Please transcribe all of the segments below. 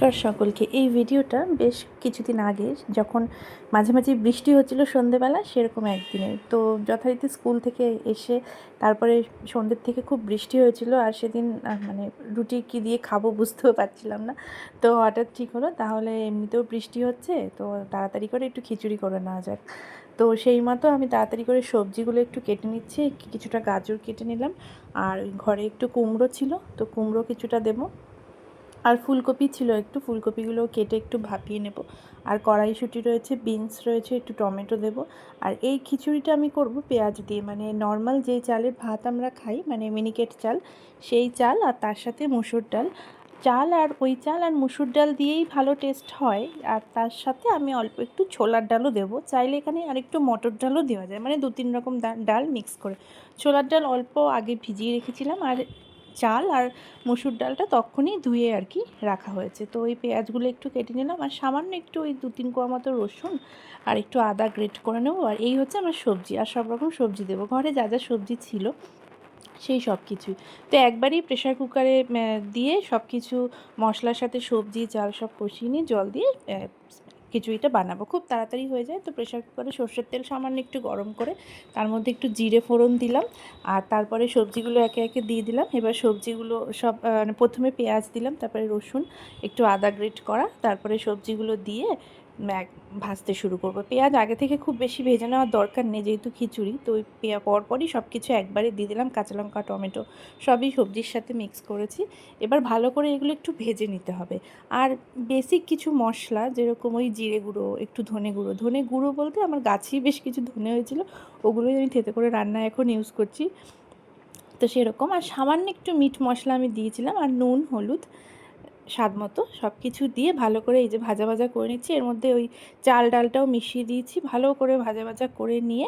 নমস্কার সকলকে। এই ভিডিওটা বেশ কিছুদিন আগে যখন মাঝে মাঝে বৃষ্টি হচ্ছিল সন্ধেবেলা, সেরকম একদিনে তো যথারীতি স্কুল থেকে এসে তারপরে সন্ধ্যের থেকে খুব বৃষ্টি হয়েছিল। আর সেদিন মানে রুটি কী দিয়ে খাবো বুঝতেও পারছিলাম না। তো হঠাৎ ঠিক হলো তাহলে এমনিতেও বৃষ্টি হচ্ছে, তো তাড়াতাড়ি করে একটু খিচুড়ি করে নেওয়া যাক। তো সেই মতো আমি তাড়াতাড়ি করে সবজিগুলো একটু কেটে নিচ্ছি। কিছুটা গাজর কেটে নিলাম, আর ঘরে একটু কুমড়ো ছিল, তো কুমড়ো কিছুটা দেবো। আর ফুলকপি ছিল একটু, ফুলকপিগুলো কেটে একটু ভাপিয়ে নেব। আর কড়াইশুঁটি রয়েছে, বিনস রয়েছে, একটু টমেটো দেব। আর এই খিচুড়িটা আমি করব পেঁয়াজ দিয়ে, মানে নর্মাল যেই চালের ভাত আমরা খাই, মানে মিনিকেট চাল, সেই চাল, আর তার সাথে মুসুর ডাল। চাল আর ওই চাল আর মুসুর ডাল দিয়েই ভালো টেস্ট হয়। আর তার সাথে আমি অল্প একটু ছোলার ডালও দেবো, চাইলে এখানে আর একটু মটর ডালও দেওয়া যায়, মানে 2-3 রকম ডাল মিক্স করে। ছোলার ডাল অল্প আগে ভিজিয়ে রেখেছিলাম, আর চাল আর মসুর ডালটা তখনই ধুয়ে আর কি রাখা হয়েছে। তো ওই পেঁয়াজগুলো একটু কেটে নিলাম, আর সামান্য একটু ওই 2-3 কোয়া মতো রসুন আর একটু আদা গ্রেট করে নেবো। আর এই হচ্ছে আমার সবজি, আর সব রকম সবজি দেবো। ঘরে যা যা সবজি ছিল সেই সব কিছুই। তো একবারই প্রেশার কুকারে দিয়ে সব কিছু মশলার সাথে সবজি চাল সব কষিয়ে নিয়ে জল দিয়ে খিচুড়িটা বানাবো, খুব তাড়াতাড়ি হয়ে যায়। তো প্রেশার কুকারে সর্ষের তেল সামান্য একটু গরম করে তার মধ্যে একটু জিরে ফোড়ন দিলাম, আর তারপরে সবজিগুলো একে একে দিয়ে দিলাম। এবার সবজিগুলো সব মানে প্রথমে পেঁয়াজ দিলাম, তারপরে রসুন, একটু আদা গ্রেট করা, তারপরে সবজিগুলো দিয়ে ভাজতে শুরু করব। পেঁয়াজ আগে থেকে খুব বেশি ভেজে নেওয়ার দরকার নেই, যেহেতু খিচুড়ি। তো ওই পরপরই সব কিছু একবারে দিয়ে দিলাম, কাঁচা লঙ্কা টমেটো সবই সবজির সাথে মিক্স করেছি। এবার ভালো করে এগুলো একটু ভেজে নিতে হবে। আর বেসিক কিছু মশলা, যেরকম ওই জিরে গুঁড়ো, একটু ধনে গুঁড়ো বলতে আমার গাছেই বেশ কিছু ধনে হয়েছিল, ওগুলোই আমি থেতে করে রান্নায় এখন ইউজ করছি। তো সেরকম, আর সামান্য একটু মিট মশলা আমি দিয়েছিলাম, আর নুন হলুদ স্বাদ মতো সব কিছু দিয়ে ভালো করে এই যে ভাজা ভাজা করে নিচ্ছি। এর মধ্যে ওই চাল ডালটাও মিশিয়ে দিয়েছি, ভালো করে ভাজা ভাজা করে নিয়ে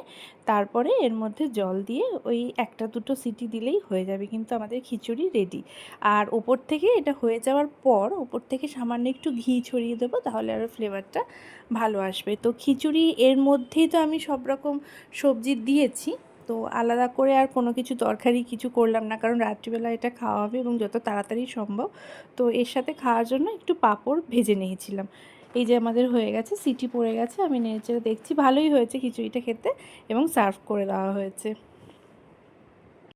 তারপরে এর মধ্যে জল দিয়ে ওই 1-2 সিটি দিলেই হয়ে যাবে, কিন্তু আমাদের খিচুড়ি রেডি। আর ওপর থেকে এটা হয়ে যাওয়ার পর ওপর থেকে সামান্য একটু ঘি ছড়িয়ে দেবো, তাহলে আরও ফ্লেভারটা ভালো আসবে। তো খিচুড়ি এর মধ্যেই তো আমি সব রকম সবজি দিয়েছি, তো আলাদা করে আর কোনো কিছু তরকারি কিছু করলাম না, কারণ রাত্রিবেলা এটা খাওয়া হবে এবং যত তাড়াতাড়ি সম্ভব। তো এর সাথে খাওয়ার জন্য একটু পাঁপড় ভেজে নিয়েছিলাম। এই যে আমাদের হয়ে গেছে, সিটি পড়ে গেছে, আমি নেড়েচেড়ে দেখছি, ভালোই হয়েছে খিচুড়িটা খেতে, এবং সার্ভ করে দেওয়া হয়েছে।